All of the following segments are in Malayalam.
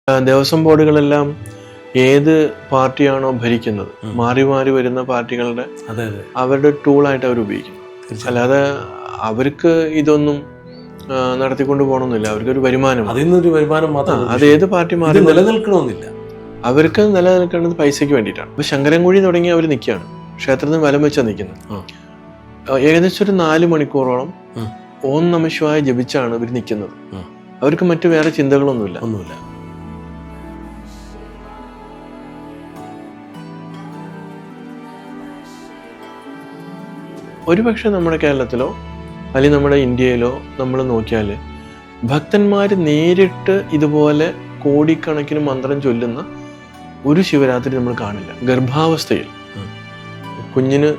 ദേവസ്വം ബോർഡുകളെല്ലാം ഏത് പാർട്ടിയാണോ ഭരിക്കുന്നത്, മാറി മാറി വരുന്ന പാർട്ടികളുടെ അവരുടെ ടൂളായിട്ട് അവർ ഉപയോഗിക്കും. അല്ലാതെ അവർക്ക് ഇതൊന്നും നടത്തിക്കൊണ്ട് പോകണമെന്നില്ല. അവർക്കൊരു വരുമാനം, അത് ഏത് പാർട്ടി മാറി നിലനിൽക്കണമെന്നില്ല. അവർക്ക് നിലനിൽക്കേണ്ടത് പൈസയ്ക്ക് വേണ്ടിയിട്ടാണ്. ഇപ്പൊ ശങ്കരൻകുഴി തുടങ്ങി അവർ നിൽക്കുകയാണ്, ക്ഷേത്രത്തിന് വലം വെച്ചാൽ നിൽക്കുന്നത്. ഏകദേശം ഒരു 4 മണിക്കൂറോളം ഓം നമഃ ശിവായ ജപിച്ചാണ് ഇവർ നിൽക്കുന്നത്. അവർക്ക് മറ്റു വേറെ ചിന്തകളൊന്നുമില്ല. ഒരുപക്ഷെ നമ്മുടെ കേരളത്തിലോ അല്ലെങ്കിൽ നമ്മുടെ ഇന്ത്യയിലോ നമ്മൾ നോക്കിയാൽ ഭക്തന്മാർ നേരിട്ട് ഇതുപോലെ കോടിക്കണക്കിന് മന്ത്രം ചൊല്ലുന്ന ഒരു ശിവരാത്രി നമ്മൾ കാണില്ല. ഗർഭാവസ്ഥയിൽ കുഞ്ഞിന്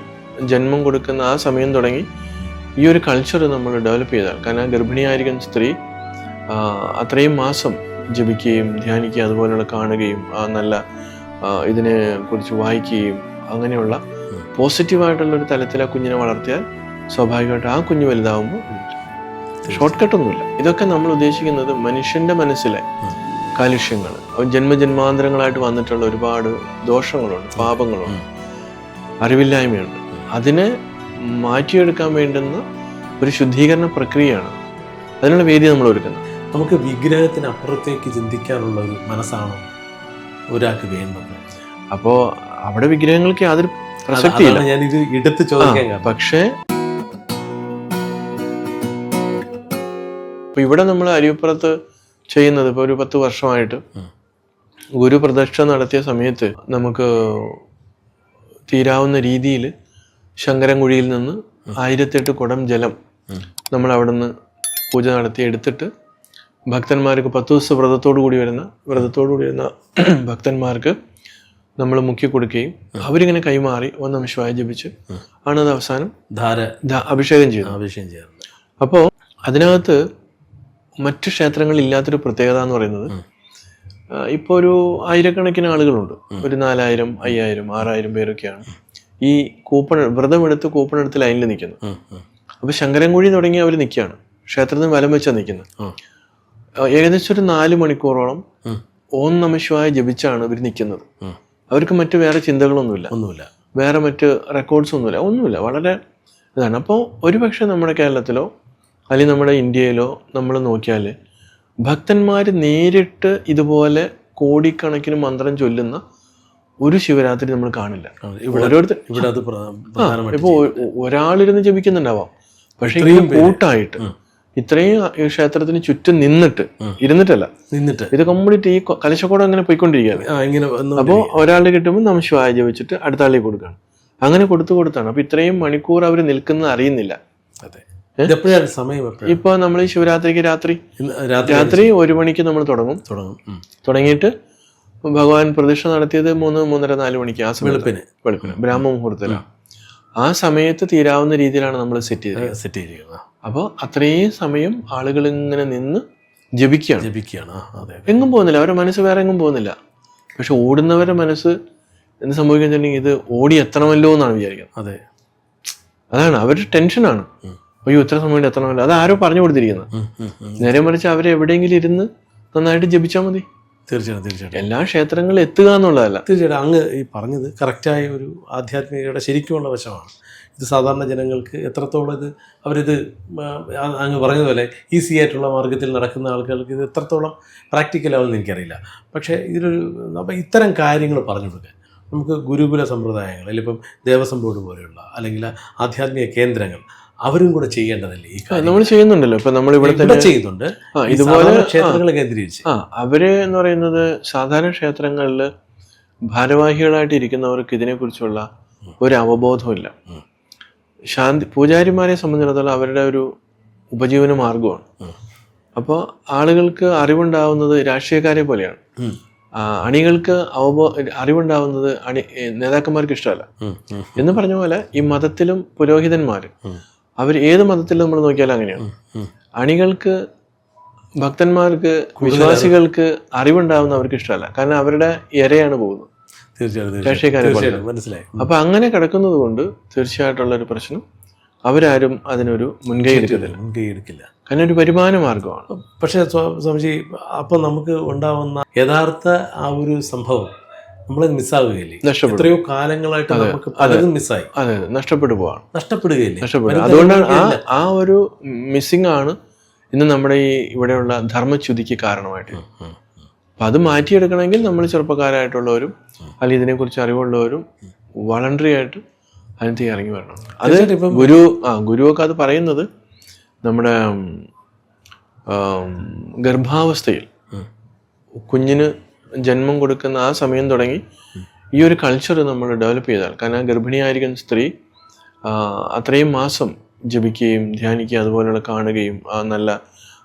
ജന്മം കൊടുക്കുന്ന ആ സമയം തുടങ്ങി ഈ ഒരു കൾച്ചർ നമ്മൾ ഡെവലപ്പ് ചെയ്താൽ, കാരണം ഗർഭിണിയായിരിക്കുന്ന സ്ത്രീ അത്രയും മാസം ജപിക്കുകയും ധ്യാനിക്കുകയും അതുപോലെയുള്ള കാണുകയും നല്ല ഇതിനെ കുറിച്ച് വായിക്കുകയും അങ്ങനെയുള്ള പോസിറ്റീവായിട്ടുള്ളൊരു തലത്തിൽ ആ കുഞ്ഞിനെ വളർത്തിയാൽ സ്വാഭാവികമായിട്ട് ആ കുഞ്ഞ് വലുതാവുമ്പോൾ ഷോർട്ട് കട്ടൊന്നുമില്ല. ഇതൊക്കെ നമ്മൾ ഉദ്ദേശിക്കുന്നത് മനുഷ്യന്റെ മനസ്സിലെ കാലുഷ്യങ്ങൾ, ജന്മജന്മാന്തരങ്ങളായിട്ട് വന്നിട്ടുള്ള ഒരുപാട് ദോഷങ്ങളുണ്ട്, പാപങ്ങളുണ്ട്, അറിവില്ലായ്മയുണ്ട്. അതിനെ മാറ്റിയെടുക്കാൻ വേണ്ടുന്ന ഒരു ശുദ്ധീകരണ പ്രക്രിയയാണ്. അതിനുള്ള വേദി നമ്മൾ ഒരുക്കുന്നത്. നമുക്ക് വിഗ്രഹത്തിന് അപ്പുറത്തേക്ക് ചിന്തിക്കാനുള്ള ഒരു മനസ്സാണോ ഒരാൾക്ക് വേണ്ടത്? അപ്പോൾ അവിടെ വിഗ്രഹങ്ങൾക്ക് യാതൊരു പ്രസക്തിയില്ല. ഞാനിത് എടുത്ത് ചോദിക്കാൻ, പക്ഷേ ഇവിടെ നമ്മൾ അരിയപ്പുറത്ത് ചെയ്യുന്നത് ഇപ്പോൾ ഒരു 10 വർഷമായിട്ട് ഗുരു പ്രതിഷ്ഠ നടത്തിയ സമയത്ത് നമുക്ക് തീരാവുന്ന രീതിയിൽ ശങ്കരൻകുഴിയിൽ നിന്ന് 1008 കുടം ജലം നമ്മൾ അവിടെ നിന്ന് പൂജ നടത്തി എടുത്തിട്ട് ഭക്തന്മാർക്ക് 10 ദിവസം വ്രതത്തോടു കൂടി വരുന്ന ഭക്തന്മാർക്ക് നമ്മൾ മുക്കി കൊടുക്കുകയും അവരിങ്ങനെ കൈമാറി ഓം നമഃ ശിവായ ജപിച്ച് ആണ് അത് അവസാനം അഭിഷേകം ചെയ്യുന്നത്. അപ്പോൾ അതിനകത്ത് മറ്റു ക്ഷേത്രങ്ങളിൽ ഇല്ലാത്തൊരു പ്രത്യേകത എന്ന് പറയുന്നത്, ഇപ്പോൾ ഒരു ആയിരക്കണക്കിന് ആളുകളുണ്ട്, ഒരു 4000, 5000, 6000 പേരൊക്കെയാണ് ഈ വ്രതമെടുത്ത് കൂപ്പണെടുത്ത് ലൈനിൽ നിൽക്കുന്നത്. അപ്പൊ ശങ്കരൻകുഴി തുടങ്ങി അവർ നിൽക്കുകയാണ്, ക്ഷേത്രത്തിന് വലം വെച്ചാൽ നിൽക്കുന്നത്. ഏകദേശം ഒരു 4 മണിക്കൂറോളം ഓം നമഃ ശിവായ ജപിച്ചാണ് ഇവർ നിൽക്കുന്നത്. അവർക്ക് മറ്റു വേറെ ചിന്തകളൊന്നുമില്ല, വേറെ മറ്റ് റെക്കോർഡ്സ് ഒന്നുമില്ല. വളരെ ഇതാണ്. അപ്പോൾ ഒരുപക്ഷെ നമ്മുടെ കേരളത്തിലോ അല്ലെങ്കിൽ നമ്മുടെ ഇന്ത്യയിലോ നമ്മൾ നോക്കിയാൽ ഭക്തന്മാർ നേരിട്ട് ഇതുപോലെ കോടിക്കണക്കിന് മന്ത്രം ചൊല്ലുന്ന ഒരു ശിവരാത്രി നമ്മൾ കാണില്ല. ഇപ്പൊ ഒരാളിരുന്ന് ജപിക്കുന്നുണ്ടാവാം, പക്ഷെ കൂട്ടായിട്ട് ഇത്രയും ക്ഷേത്രത്തിന് ചുറ്റും ഇരുന്നിട്ടല്ല ഇത് കംപ്ലീറ്റ് ഈ കലശക്കോടം അങ്ങനെ പോയിക്കൊണ്ടിരിക്കുകയാണ്. അപ്പോൾ ഒരാളുടെ കിട്ടുമ്പോൾ നമഃ ശിവായ ജപിച്ചിട്ട് അടുത്ത ആളിലേക്ക് കൊടുക്കുകയാണ്. അങ്ങനെ കൊടുത്താണ്. അപ്പൊ ഇത്രയും മണിക്കൂർ അവർ നിൽക്കുന്നത് അറിയുന്നില്ല. ഇപ്പൊ നമ്മൾ ഈ ശിവരാത്രിക്ക് രാത്രി 1 മണിക്ക് നമ്മൾ തുടങ്ങിയിട്ട് ഭഗവാൻ പ്രതിഷ്ഠ നടത്തിയത് 3, 3:30, 4 മണിക്ക് ആ വെളുപ്പിന് ബ്രാഹ്മ മുഹൂർത്തത്തിലാണ്. ആ സമയത്ത് തീരാവുന്ന രീതിയിലാണ് നമ്മൾ സെറ്റ് ചെയ്തിരിക്കുന്നത്. അപ്പോൾ അത്രയും സമയം ആളുകൾ ഇങ്ങനെ നിന്ന് ജപിക്കുകയാണ്. എങ്ങും പോകുന്നില്ല, അവരുടെ മനസ്സ് വേറെ എങ്ങും പോകുന്നില്ല. പക്ഷെ ഓടുന്നവരുടെ മനസ്സ് എന്ത് സംഭവിക്കുന്നുണ്ടെങ്കിൽ ഇത് ഓടി എത്തണമല്ലോ എന്നാണ് വിചാരിക്കുന്നത്. അതാണ് അവരുടെ ടെൻഷനാണ്. അയ്യോ ഇത്ര സമയം എത്തണമല്ലോ, അത് ആരോ പറഞ്ഞു കൊടുത്തിരിക്കുന്നത്. നേരെ മറിച്ച് അവരെ എവിടെയെങ്കിലും ഇരുന്ന് നന്നായിട്ട് ജപിച്ചാൽ മതി. തീർച്ചയായിട്ടും എല്ലാ ക്ഷേത്രങ്ങളിലും എത്തുക എന്നുള്ളതല്ല. തീർച്ചയായിട്ടും അങ്ങ് ഈ പറഞ്ഞത് കറക്റ്റായ ഒരു ആധ്യാത്മികതയുടെ ശരിക്കുമുള്ള വശമാണ്. ഇത് സാധാരണ ജനങ്ങൾക്ക് എത്രത്തോളം അവരിത് അങ്ങ് പറഞ്ഞതുപോലെ ഈസി ആയിട്ടുള്ള മാർഗത്തിൽ നടക്കുന്ന ആളുകൾക്ക് ഇത് എത്രത്തോളം പ്രാക്ടിക്കലാവുമെന്ന് എനിക്കറിയില്ല. പക്ഷേ അപ്പം ഇത്തരം കാര്യങ്ങൾ പറഞ്ഞു കൊടുക്കാൻ നമുക്ക് ഗുരുകുല സമ്പ്രദായങ്ങൾ അല്ലെങ്കിൽ ഇപ്പം ദേവസ്വം ബോർഡ് പോലെയുള്ള അല്ലെങ്കിൽ ആധ്യാത്മിക കേന്ദ്രങ്ങൾ അവരും കൂടെ ചെയ്യേണ്ടതല്ലേ? ഈ നമ്മൾ ചെയ്യുന്നുണ്ടല്ലോ. ഇപ്പൊ നമ്മൾ ഇവിടെ തന്നെ ചെയ്യുന്നുണ്ട് ഇതുപോലെ ക്ഷേത്രങ്ങൾ കേന്ദ്രീകരിച്ച്. അവര് എന്ന് പറയുന്നത് സാധാരണ ക്ഷേത്രങ്ങളിൽ ഭാരവാഹികളായിട്ട് ഇരിക്കുന്നവർക്ക് ഇതിനെക്കുറിച്ചുള്ള ഒരു അവബോധമില്ല. പൂജാരിമാരെ സംബന്ധിച്ചിടത്തോളം അവരുടെ ഒരു ഉപജീവന മാർഗമാണ്. അപ്പോൾ ആളുകൾക്ക് അറിവുണ്ടാവുന്നത് രാഷ്ട്രീയക്കാരെ പോലെയാണ്. അണികൾക്ക് അറിവുണ്ടാവുന്നത് നേതാക്കന്മാർക്ക് ഇഷ്ടമല്ല. എന്ന് പറഞ്ഞ പോലെ ഈ മതത്തിലും പുരോഹിതന്മാർ അവർ ഏത് മതത്തിലും നമ്മൾ നോക്കിയാലും അങ്ങനെയാണ്. അണികൾക്ക്, ഭക്തന്മാർക്ക്, വിശ്വാസികൾക്ക് അറിവുണ്ടാവുന്ന അവർക്ക് ഇഷ്ടമല്ല. കാരണം അവരുടെ ഇരയാണ് പോകുന്നത്, രാഷ്ട്രീയക്കാരെ. അപ്പൊ അങ്ങനെ കിടക്കുന്നത് കൊണ്ട് തീർച്ചയായിട്ടുള്ള ഒരു പ്രശ്നം അവരാരും അതിനൊരു മുൻകൈ എടുക്കില്ല. കാരണം ഒരു വരുമാന മാർഗമാണ്. പക്ഷേ സ്വാമിജി, അപ്പം നമുക്ക് ഉണ്ടാവുന്ന യഥാർത്ഥ ആ ഒരു സംഭവം നമ്മളത് മിസ്സാവുകയില്ലേ? നഷ്ടപ്പെടും. എത്രയോ കാലങ്ങളായിട്ട് നമുക്ക് പലതും മിസ്സായി. അതെ, നഷ്ടപ്പെട്ടു പോവാണ്. നഷ്ടപ്പെടുകയില്ലേ? നഷ്ടപ്പെടും. അതുകൊണ്ടാണ് ആ ഒരു മിസ്സിംഗ് ആണ് ഇന്ന് നമ്മുടെ ഈ ഇവിടെയുള്ള ധർമ്മച്യുതിക്ക് കാരണമായിട്ട്. അപ്പം അത് മാറ്റിയെടുക്കണമെങ്കിൽ നമ്മൾ ചെറുപ്പക്കാരായിട്ടുള്ളവരും അല്ലെങ്കിൽ ഇതിനെക്കുറിച്ച് അറിവുള്ളവരും വളണ്ടറി ആയിട്ട് അതിനകത്ത് ഇറങ്ങി വരണം. അത് ഗുരുവൊക്കെ അത് പറയുന്നത് നമ്മുടെ ഗർഭാവസ്ഥയിൽ കുഞ്ഞിന് ജന്മം കൊടുക്കുന്ന ആ സമയം തുടങ്ങി ഈ ഒരു കൾച്ചർ നമ്മൾ ഡെവലപ്പ് ചെയ്താൽ, കാരണം ഗർഭിണിയായിരിക്കുന്ന സ്ത്രീ അത്രയും മാസം ജപിക്കുകയും ധ്യാനിക്കുകയും അതുപോലെയുള്ള കാണുകയും നല്ല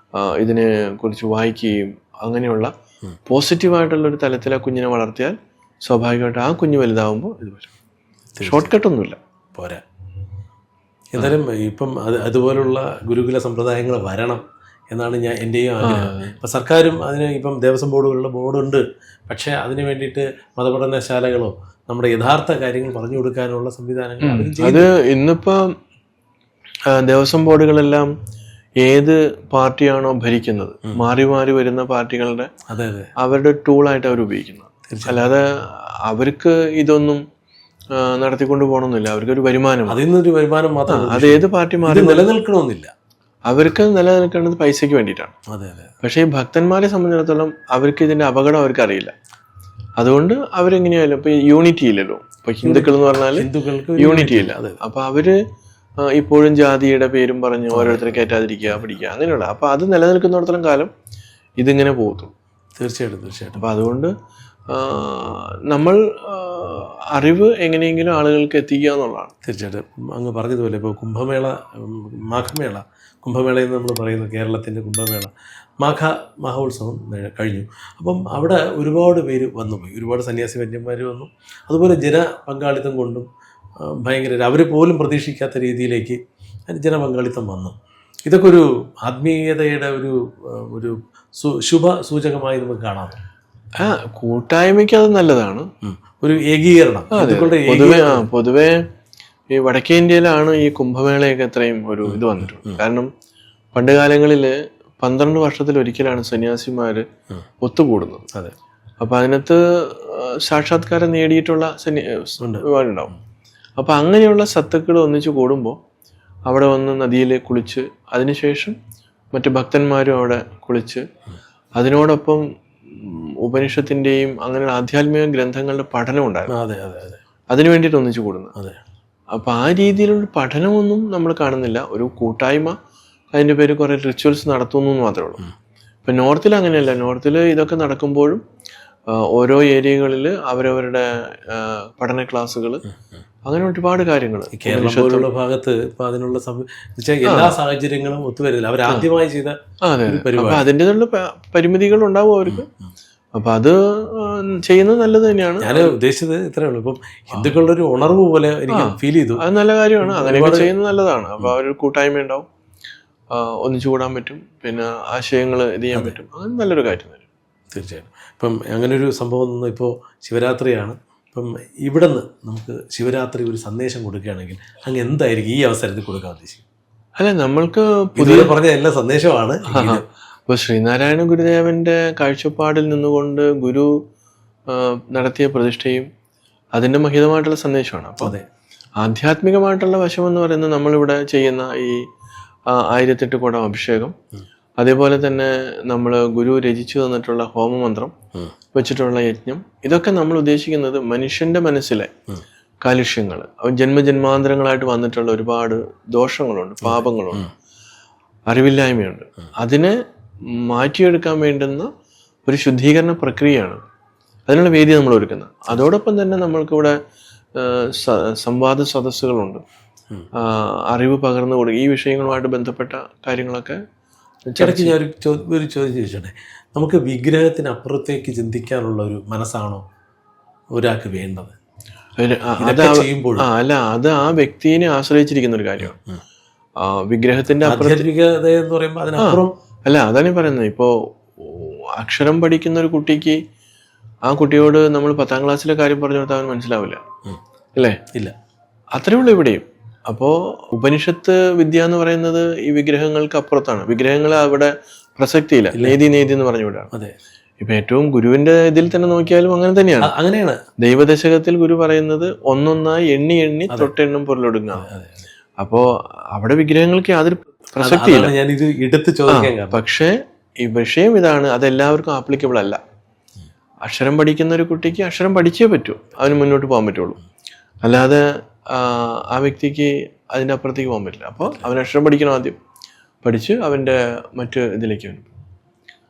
ഇതിനെ കുറിച്ച് വായിക്കുകയും അങ്ങനെയുള്ള പോസിറ്റീവായിട്ടുള്ളൊരു തലത്തിൽ ആ കുഞ്ഞിനെ വളർത്തിയാൽ സ്വാഭാവികമായിട്ട് ആ കുഞ്ഞ് വലുതാവുമ്പോൾ ഇത് വരും. ഷോർട്ട് കട്ടൊന്നുമില്ല, പോരാ. എന്തായാലും ഇപ്പം അതുപോലുള്ള ഗുരുകുല സമ്പ്രദായങ്ങൾ വരണം എന്നാണ് എൻ്റെയും ആഗ്രഹം. ഇപ്പം സർക്കാരും അതിന് ഇപ്പം ദേവസ്വം ബോർഡുകളുടെ ബോർഡുണ്ട്. പക്ഷേ അതിന് വേണ്ടിയിട്ട് മതപഠനശാലകളോ നമ്മുടെ യഥാർത്ഥ കാര്യങ്ങൾ പറഞ്ഞു കൊടുക്കാനുള്ള സംവിധാനങ്ങൾ അത് ഇന്നിപ്പോൾ ദേവസ്വം ബോർഡുകളെല്ലാം ഏത് പാർട്ടിയാണോ ഭരിക്കുന്നത്, മാറി മാറി വരുന്ന പാർട്ടികളുടെ അവരുടെ ടൂളായിട്ട് അവർ ഉപയോഗിക്കുന്നത്. അല്ലാതെ അവർക്ക് ഇതൊന്നും നടത്തിക്കൊണ്ട് പോകണമെന്നില്ല. അവർക്കൊരു വരുമാനം, അതിൽ നിന്നൊരു വരുമാനം മാത്രം. അത് ഏത് പാർട്ടി മാറി നിലനിൽക്കണമെന്നില്ല. അവർക്ക് നിലനിൽക്കേണ്ടത് പൈസയ്ക്ക് വേണ്ടിയിട്ടാണ്. പക്ഷേ ഈ ഭക്തന്മാരെ സംബന്ധിച്ചിടത്തോളം അവർക്ക് ഇതിന്റെ അപകടം അവർക്ക് അറിയില്ല. അതുകൊണ്ട് അവരെങ്ങനെയായാലും ഇപ്പൊ യൂണിറ്റി ഇല്ലല്ലോ. ഇപ്പൊ ഹിന്ദുക്കൾ എന്ന് പറഞ്ഞാൽ യൂണിറ്റി ഇല്ല. അപ്പൊ അവര് ഇപ്പോഴും ജാതിയുടെ പേരും പറഞ്ഞ് ഓരോരുത്തരെ കയറ്റാതിരിക്കുക, പിടിക്കുക, അങ്ങനെയുള്ള. അപ്പൊ അത് നിലനിൽക്കുന്നിടത്തോളം കാലം ഇതിങ്ങനെ പോകത്തുള്ളൂ. തീർച്ചയായിട്ടും. അപ്പൊ അതുകൊണ്ട് നമ്മൾ അറിവ് എങ്ങനെയെങ്കിലും ആളുകൾക്ക് എത്തിക്കുക എന്നുള്ളതാണ്. തീർച്ചയായിട്ടും. അങ്ങ് പറഞ്ഞതുപോലെ ഇപ്പോൾ കുംഭമേള, കുംഭമേളയെന്ന് നമ്മൾ പറയുന്നു, കേരളത്തിൻ്റെ കുംഭമേള, മഹോത്സവം കഴിഞ്ഞു. അപ്പം അവിടെ ഒരുപാട് പേര് വന്നുപോയി, ഒരുപാട് സന്യാസി വര്യന്മാർ വന്നു. അതുപോലെ ജനപങ്കാളിത്തം കൊണ്ടും ഭയങ്കര, അവർ പോലും പ്രതീക്ഷിക്കാത്ത രീതിയിലേക്ക് ജനപങ്കാളിത്തം വന്നു. ഇതൊക്കെ ഒരു ആത്മീയതയുടെ ഒരു ശുഭ സൂചകമായി നമുക്ക് കാണാം. കൂട്ടായ്മയ്ക്ക് അത് നല്ലതാണ്, ഒരു ഏകീകരണം. പൊതുവെ ഈ വടക്കേ ഇന്ത്യയിലാണ് ഈ കുംഭമേളയൊക്കെ എത്രയും ഒരു ഇത് വന്നിട്ടുണ്ട്. കാരണം പണ്ട് കാലങ്ങളിൽ 12 വർഷത്തിലൊരിക്കലാണ് സന്യാസിമാര് ഒത്തുകൂടുന്നത്. അതെ. അപ്പൊ അതിനകത്ത് സാക്ഷാത്കാരം നേടിയിട്ടുള്ള ഉണ്ടാവും. അപ്പൊ അങ്ങനെയുള്ള സത്തുക്കൾ ഒന്നിച്ച് കൂടുമ്പോൾ അവിടെ വന്ന് നദിയിൽ കുളിച്ച്, അതിനുശേഷം മറ്റു ഭക്തന്മാരും അവിടെ കുളിച്ച്, അതിനോടൊപ്പം ഉപനിഷത്തിന്റെയും അങ്ങനെയുള്ള ആധ്യാത്മിക ഗ്രന്ഥങ്ങളുടെ പഠനം ഉണ്ടായിരുന്നു. അതിനു വേണ്ടിയിട്ട് ഒന്നിച്ചു കൂടുന്നത്. അപ്പൊ ആ രീതിയിലുള്ള പഠനമൊന്നും നമ്മൾ കാണുന്നില്ല. ഒരു കൂട്ടായ്മ, അതിന്റെ പേര് കുറെ റിച്വൽസ് നടത്തുന്നു എന്ന് മാത്രമേ ഉള്ളൂ. ഇപ്പൊ നോർത്തിൽ അങ്ങനെയല്ല. നോർത്തിൽ ഇതൊക്കെ നടക്കുമ്പോഴും ഓരോ ഏരിയകളിൽ അവരവരുടെ പഠന ക്ലാസ്സുകൾ, അങ്ങനെ ഒരുപാട് കാര്യങ്ങൾ. കേരളം പോലുള്ള ഭാഗത്ത് ഇപ്പൊ അതിനുള്ള എല്ലാ സാഹചര്യങ്ങളും ഒത്തുവരുന്നില്ല. അവർ ആദ്യമായി ചെയ്ത അപ്പൊ അതിൻ്റെതുള്ള പരിമിതികൾ ഉണ്ടാവും അവർക്ക്. അപ്പൊ അത് ചെയ്യുന്നത് നല്ലത് തന്നെയാണ്. ഞാൻ ഉദ്ദേശിച്ചത് ഇത്രേ ഉള്ളൂ. ഇപ്പം ഹിന്ദുക്കളുടെ ഒരു ഉണർവ് പോലെ എനിക്ക് ഫീൽ ചെയ്തു. അത് നല്ല കാര്യമാണ്, അങ്ങനെയൊക്കെ ചെയ്യുന്നത് നല്ലതാണ്. അപ്പൊ അവരൊരു കൂട്ടായ്മ ഉണ്ടാവും, ഒന്നിച്ചു കൂടാൻ പറ്റും, പിന്നെ ആശയങ്ങൾ ഇത് ചെയ്യാൻ പറ്റും. അത് നല്ലൊരു കാര്യം തന്നെ. തീർച്ചയായിട്ടും. ഇപ്പം അങ്ങനൊരു സംഭവം ഇപ്പോൾ ശിവരാത്രിയാണ്. ഇപ്പം ഇവിടെ നിന്ന് നമുക്ക് ശിവരാത്രി ഒരു സന്ദേശം കൊടുക്കുകയാണെങ്കിൽ അങ്ങ് എന്തായിരിക്കും ഈ അവസരത്തിൽ കൊടുക്കാൻ ഉദ്ദേശിക്കും? അല്ല, നമ്മൾക്ക് പുതിയ പറഞ്ഞ എല്ലാ സന്ദേശമാണ്. ഇപ്പോൾ ശ്രീനാരായണ ഗുരുദേവന്റെ കാഴ്ചപ്പാടിൽ നിന്നുകൊണ്ട് ഗുരു നടത്തിയ പ്രതിഷ്ഠയും അതിൻ്റെ മഹിതമായിട്ടുള്ള സന്ദേശമാണ്. അപ്പോൾ ആധ്യാത്മികമായിട്ടുള്ള വശം എന്ന് പറയുന്നത് നമ്മളിവിടെ ചെയ്യുന്ന ഈ 1008 കുടം അഭിഷേകം, അതേപോലെ തന്നെ നമ്മൾ ഗുരു രചിച്ചു തന്നിട്ടുള്ള ഹോമമന്ത്രം വെച്ചിട്ടുള്ള യജ്ഞം, ഇതൊക്കെ നമ്മൾ ഉദ്ദേശിക്കുന്നത് മനുഷ്യന്റെ മനസ്സിലെ കാലുഷ്യങ്ങൾ, ജന്മജന്മാന്തരങ്ങളായിട്ട് വന്നിട്ടുള്ള ഒരുപാട് ദോഷങ്ങളുണ്ട്, പാപങ്ങളുണ്ട്, അറിവില്ലായ്മയുണ്ട്. അതിനെ മാറ്റിയെടുക്കാൻ വേണ്ടുന്ന ഒരു ശുദ്ധീകരണ പ്രക്രിയയാണ്. അതിനുള്ള വേദി നമ്മൾ ഒരുക്കുന്നത്. അതോടൊപ്പം തന്നെ നമ്മൾക്കിവിടെ സംവാദ സദസ്സുകളുണ്ട്, അറിവ് പകർന്നു കൊടുക്കുക, ഈ വിഷയങ്ങളുമായിട്ട് ബന്ധപ്പെട്ട കാര്യങ്ങളൊക്കെ. ഇടയ്ക്ക് ഞാൻ ഒരു ചോദ്യം ചോദിച്ചോട്ടെ, നമുക്ക് വിഗ്രഹത്തിനപ്പുറത്തേക്ക് ചിന്തിക്കാനുള്ള ഒരു മനസ്സാണോ ഒരാൾക്ക് വേണ്ടത്? അല്ല, അത് ആ വ്യക്തിയെ ആശ്രയിച്ചിരിക്കുന്ന ഒരു കാര്യമാണ്. വിഗ്രഹത്തിന്റെ ആധ്യാത്മികത എന്ന് പറയുമ്പോൾ അതിനപ്പുറം അല്ല, അതാണ് പറയുന്നത്. ഇപ്പോ അക്ഷരം പഠിക്കുന്ന ഒരു കുട്ടിക്ക് ആ കുട്ടിയോട് നമ്മൾ 10ാം ക്ലാസ്സിലെ കാര്യം പറഞ്ഞു കൊടുത്താൽ അവന് മനസ്സിലാവില്ല, അല്ലേ? ഇല്ല. അത്രേ ഉള്ളൂ ഇവിടെയും. അപ്പോൾ ഉപനിഷത്ത് വിദ്യ എന്ന് പറയുന്നത് ഈ വിഗ്രഹങ്ങൾക്ക് അപ്പുറത്താണ്. വിഗ്രഹങ്ങൾ അവിടെ പ്രസക്തിയില്ല. നേതി എന്ന് പറഞ്ഞു വിടാണ്. അതെ. ഇപ്പൊ ഏറ്റവും ഗുരുവിന്റെ ഇതിൽ തന്നെ നോക്കിയാലും അങ്ങനെ തന്നെയാണ്. അങ്ങനെയാണ് ദൈവദശകത്തിൽ ഗുരു പറയുന്നത് ഒന്നൊന്നായി എണ്ണി എണ്ണി തൊട്ടെണ്ണം പൊരുളൊടുങ്ങുക. അപ്പോ അവിടെ വിഗ്രഹങ്ങൾക്ക് യാതൊരു പ്രസക്തിയില്ല. ഞാനിത് എടുത്ത് ചോദിക്കാൻ കാരണം. പക്ഷേ ഈ വിഷയം ഇതാണ്, അതെല്ലാവർക്കും ആപ്ലിക്കബിൾ അല്ല. അക്ഷരം പഠിക്കുന്ന ഒരു കുട്ടിക്ക് അക്ഷരം പഠിച്ചേ പറ്റൂ, അവന് മുന്നോട്ട് പോകാൻ പറ്റുള്ളൂ. അല്ലാതെ ആ വ്യക്തിക്ക് അതിൻ്റെ അപ്പുറത്തേക്ക് പോകാൻ പറ്റില്ല. അപ്പോൾ അവൻ അക്ഷരം പഠിക്കണം, ആദ്യം പഠിച്ച് അവൻ്റെ മറ്റ് ഇതിലേക്ക് വരും.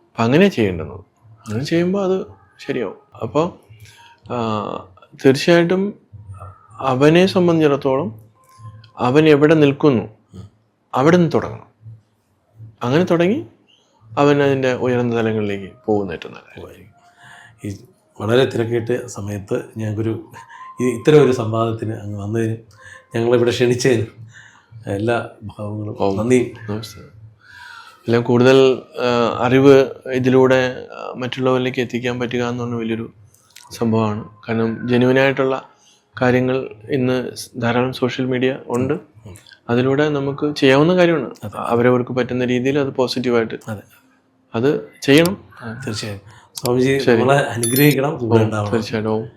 അപ്പം അങ്ങനെ ചെയ്യേണ്ടത്. അങ്ങനെ ചെയ്യുമ്പോൾ അത് ശരിയാവും. അപ്പോൾ തീർച്ചയായിട്ടും അവനെ സംബന്ധിച്ചിടത്തോളം അവൻ എവിടെ നിൽക്കുന്നു അവിടെ നിന്ന് തുടങ്ങണം. അങ്ങനെ തുടങ്ങി അവൻ അതിൻ്റെ ഉയർന്ന തലങ്ങളിലേക്ക് പോകുന്ന ഏറ്റവും നല്ലതായിരിക്കും. ഈ വളരെ തിരക്കേറ്റ സമയത്ത് ഞങ്ങൾക്കൊരു ഇത്തരം ഒരു സംവാദത്തിന് അങ്ങ് വന്നതിനും ഞങ്ങളിവിടെ ക്ഷണിച്ചതിനും എല്ലാ ഭാവങ്ങളും നന്ദി. നമസ്കാരം. എല്ലാം കൂടുതൽ അറിവ് ഇതിലൂടെ മറ്റുള്ളവരിലേക്ക് എത്തിക്കാൻ പറ്റുക എന്ന് പറഞ്ഞ വലിയൊരു സംഭവമാണ്. കാരണം ജെന്യുവനായിട്ടുള്ള കാര്യങ്ങൾ ഇന്ന് ധാരാളം സോഷ്യൽ മീഡിയ ഉണ്ട്. അതിലൂടെ നമുക്ക് ചെയ്യാവുന്ന കാര്യമാണ്. അവരവർക്ക് പറ്റുന്ന രീതിയിൽ അത് പോസിറ്റീവായിട്ട് അത് ചെയ്യണം. തീർച്ചയായും സ്വാമിജി നമ്മളെ അനുഗ്രഹിക്കണം. തീർച്ചയായിട്ടും.